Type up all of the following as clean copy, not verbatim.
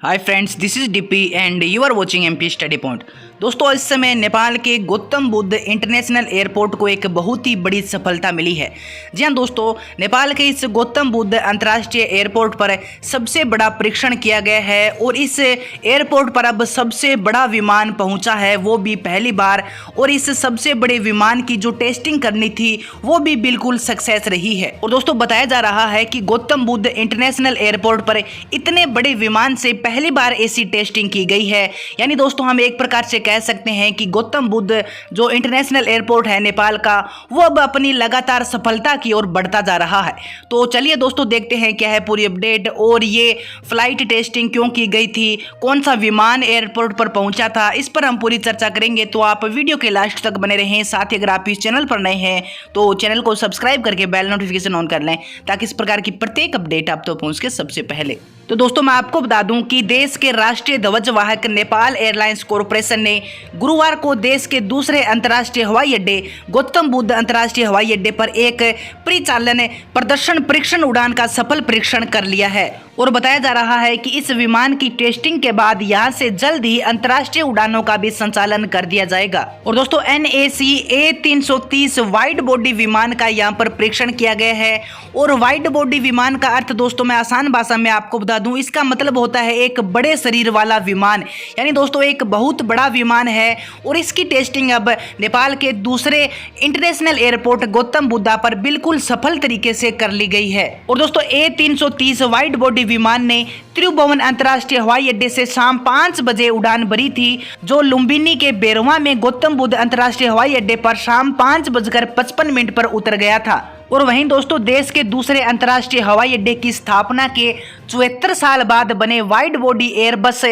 Hi friends, this is DP and you are watching MP study point. दोस्तों, इस समय नेपाल के गौतम बुद्ध इंटरनेशनल एयरपोर्ट को एक बहुत ही बड़ी सफलता मिली है। जी हाँ दोस्तों, नेपाल के इस गौतम बुद्ध अंतर्राष्ट्रीय एयरपोर्ट पर सबसे बड़ा परीक्षण किया गया है और इस एयरपोर्ट पर अब सबसे बड़ा विमान पहुंचा है, वो भी पहली बार। और इस सबसे बड़े विमान की जो टेस्टिंग करनी थी वो भी बिल्कुल सक्सेस रही है। और दोस्तों, बताया जा रहा है कि गौतम बुद्ध इंटरनेशनल एयरपोर्ट पर इतने बड़े विमान से पहली बार ऐसी टेस्टिंग की गई है। यानी दोस्तों, हम एक प्रकार से कह सकते हैं कि गौतम बुद्ध जो इंटरनेशनल एयरपोर्ट है नेपाल का, वो अब अपनी लगातार सफलता की ओर बढ़ता जा रहा है। तो चलिए दोस्तों, देखते हैं क्या है पूरी अपडेट और ये फ्लाइट टेस्टिंग क्यों की गई थी, कौन सा विमान एयरपोर्ट पर पहुंचा था, इस पर हम पूरी चर्चा करेंगे। तो आप वीडियो के लास्ट तक बने रहें। साथ ही अगर आप इस चैनल पर नए हैं तो चैनल को सब्सक्राइब करके बेल नोटिफिकेशन ऑन कर लें, ताकि इस प्रकार की प्रत्येक अपडेट आप तक पहुंच के सबसे पहले। तो दोस्तों, मैं आपको बता दूं कि देश के राष्ट्रीय ध्वजवाहक नेपाल एयरलाइंस कॉरपोरेशन ने गुरुवार को देश के दूसरे अंतर्राष्ट्रीय हवाई अड्डे गौतम बुद्ध अंतर्राष्ट्रीय हवाई अड्डे पर एक परिचालन प्रदर्शन परीक्षण उड़ान का सफल परीक्षण कर लिया है। और बताया जा रहा है कि इस विमान की टेस्टिंग के बाद यहां से जल्द ही अंतर्राष्ट्रीय उड़ानों का भी संचालन कर दिया जाएगा। और दोस्तों, NAC A330 वाइड बॉडी विमान का यहां पर परीक्षण किया गया है। और वाइड बॉडी विमान का अर्थ दोस्तों मैं आसान भाषा में आपको बता दूं, इसका मतलब होता है एक बड़े शरीर वाला विमान। यानी दोस्तों, एक बहुत बड़ा विमान है और इसकी टेस्टिंग अब नेपाल के दूसरे इंटरनेशनल एयरपोर्ट गौतम बुद्धा पर बिल्कुल सफल तरीके से कर ली गई है। और दोस्तों, A330 वाइड बॉडी विमान ने त्रिभुवन अंतर्राष्ट्रीय हवाई अड्डे से शाम 5 बजे उड़ान भरी थी, जो लुम्बिनी के बेरवा में गौतम बुद्ध अंतर्राष्ट्रीय हवाई अड्डे पर शाम 5:55 पर उतर गया था। और वहीं दोस्तों, देश के दूसरे अंतर्राष्ट्रीय हवाई अड्डे की स्थापना के 74 साल बाद बने वाइड बॉडी एयरबस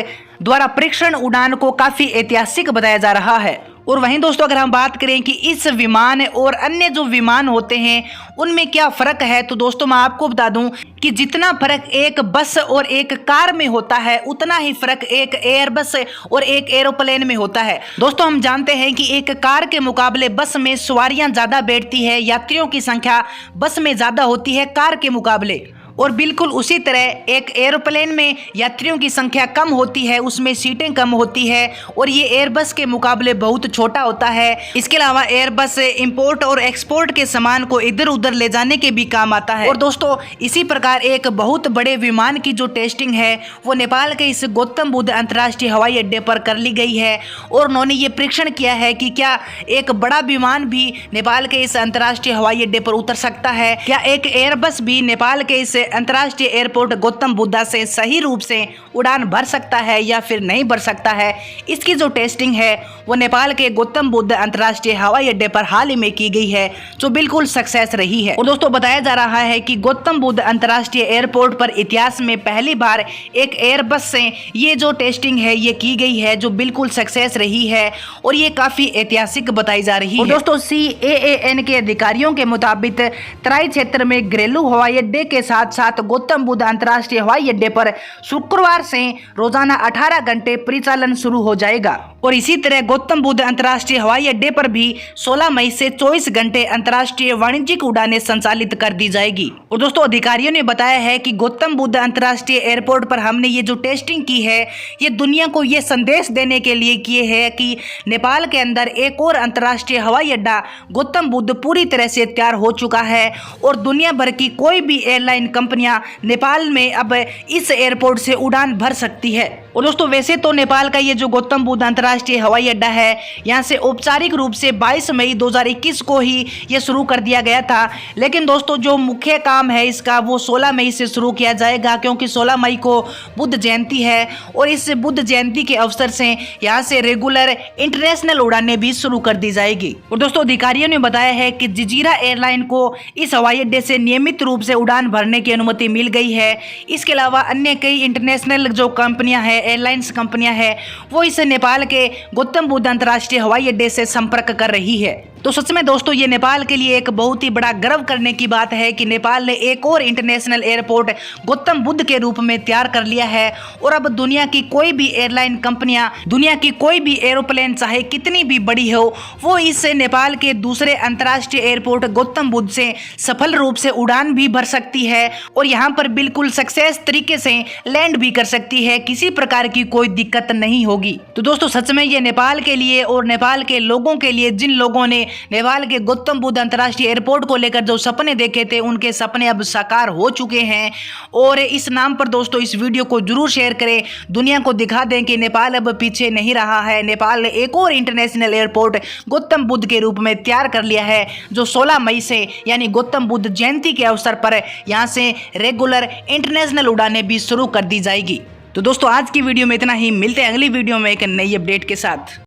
द्वारा परीक्षण उड़ान को काफी ऐतिहासिक बताया जा रहा है। और वहीं दोस्तों, अगर हम बात करें कि इस विमान और अन्य जो विमान होते हैं उनमें क्या फ़र्क है, तो दोस्तों मैं आपको बता दूं कि जितना फ़र्क एक बस और एक कार में होता है, उतना ही फ़र्क एक एयरबस और एक एरोप्लेन में होता है। दोस्तों, हम जानते हैं कि एक कार के मुकाबले बस में सवारियां ज़्यादा बैठती है, यात्रियों की संख्या बस में ज़्यादा होती है कार के मुकाबले। और बिल्कुल उसी तरह एक एरोप्लेन में यात्रियों की संख्या कम होती है, उसमें सीटें कम होती है और ये एयरबस के मुकाबले बहुत छोटा होता है। इसके अलावा एयरबस इंपोर्ट और एक्सपोर्ट के सामान को इधर उधर ले जाने के भी काम आता है। और दोस्तों, इसी प्रकार एक बहुत बड़े विमान की जो टेस्टिंग है वो नेपाल के इस गौतम बुद्ध अंतर्राष्ट्रीय हवाई अड्डे पर कर ली गई है। और उन्होंने ये परीक्षण किया है कि क्या एक बड़ा विमान भी नेपाल के इस अंतर्राष्ट्रीय हवाई अड्डे पर उतर सकता है, क्या एक एयरबस भी नेपाल के इस अंतर्राष्ट्रीय एयरपोर्ट गौतम बुद्धा से सही रूप से उड़ान भर सकता है या फिर नहीं भर सकता है। इसकी जो टेस्टिंग है वो नेपाल के गौतम बुद्ध अंतर्राष्ट्रीय हवाई अड्डे पर हाल ही में की गई है, जो बिल्कुल सक्सेस रही है। और दोस्तों, बताया जा रहा है कि गौतम बुद्ध अंतर्राष्ट्रीय एयरपोर्ट पर इतिहास में पहली बार एक एयरबस से ये जो टेस्टिंग है ये की गई है, जो बिल्कुल सक्सेस रही है और ये काफी ऐतिहासिक बताई जा रही है। दोस्तों, CAAN के अधिकारियों के मुताबिक तराई क्षेत्र में घरेलू हवाई अड्डे के साथ साथ गौतम बुद्ध अंतर्राष्ट्रीय हवाई अड्डे पर शुक्रवार से रोजाना 18 घंटे परिचालन शुरू हो जाएगा। और इसी तरह गौतम बुद्ध अंतर्राष्ट्रीय हवाई अड्डे पर भी 16 मई से 24 घंटे अंतर्राष्ट्रीय वाणिज्यिक उड़ानें संचालित कर दी जाएगी। और दोस्तों, अधिकारियों ने बताया है कि गौतम बुद्ध अंतर्राष्ट्रीय एयरपोर्ट पर हमने ये जो टेस्टिंग की है ये दुनिया को ये संदेश देने के लिए किए है कि नेपाल के अंदर एक और अंतर्राष्ट्रीय हवाई अड्डा गौतम बुद्ध पूरी तरह से तैयार हो चुका है। और दुनिया भर की कोई भी एयरलाइन कंपनियां नेपाल में अब इस एयरपोर्ट से उड़ान भर सकती है। और दोस्तों, वैसे तो नेपाल का ये जो गौतम बुद्ध अंतर्राष्ट्रीय हवाई अड्डा है, यहाँ से औपचारिक रूप से 22 मई 2021 को ही ये शुरू कर दिया गया था। लेकिन दोस्तों, जो मुख्य काम है इसका वो 16 मई से शुरू किया जाएगा, क्योंकि 16 मई को बुद्ध जयंती है और इस बुद्ध जयंती के अवसर से यहाँ से रेगुलर इंटरनेशनल उड़ानें भी शुरू कर दी जाएगी। और दोस्तों, अधिकारियों ने बताया है कि जजीरा एयरलाइन को इस हवाई अड्डे से नियमित रूप से उड़ान भरने की अनुमति मिल गई है। इसके अलावा अन्य कई इंटरनेशनल जो कंपनियां हैं, एयरलाइंस कंपनियां हैं, वो इस नेपाल के गौतम बुद्ध अंतर्राष्ट्रीय हवाई अड्डे से संपर्क कर रही है। तो सच में दोस्तों ये नेपाल के लिए एक बहुत ही बड़ा गर्व करने की बात है कि नेपाल ने एक और इंटरनेशनल एयरपोर्ट गौतम बुद्ध के रूप में तैयार कर लिया है। और अब दुनिया की कोई भी एयरलाइन कंपनियां, दुनिया की कोई भी एरोप्लेन चाहे कितनी भी बड़ी हो, वो इस नेपाल के दूसरे अंतर्राष्ट्रीय एयरपोर्ट गौतम बुद्ध से सफल रूप से उड़ान भी भर सकती है और यहाँ पर बिल्कुल सक्सेस तरीके से लैंड भी कर सकती है। किसी प्रकार की कोई दिक्कत नहीं होगी। तो दोस्तों सच में ये नेपाल के लिए और नेपाल के लोगों के लिए, जिन लोगों ने नेपाल के गौतम बुद्ध अंतर्राष्ट्रीय एयरपोर्ट को लेकर जो सपने देखे थे, उनके सपने अब साकार हो चुके हैं। और इस नाम पर दोस्तों इस वीडियो को जरूर शेयर करें, दुनिया को दिखा दें कि नेपाल अब पीछे नहीं रहा है। नेपाल ने एक और इंटरनेशनल एयरपोर्ट गौतम बुद्ध के रूप में तैयार कर लिया है, जो 16 मई से यानी गौतम बुद्ध जयंती के अवसर पर यहाँ से रेगुलर इंटरनेशनल उड़ानें भी शुरू कर दी जाएगी। तो दोस्तों आज की वीडियो में इतना ही, मिलते हैं अगली वीडियो में एक नई अपडेट के साथ।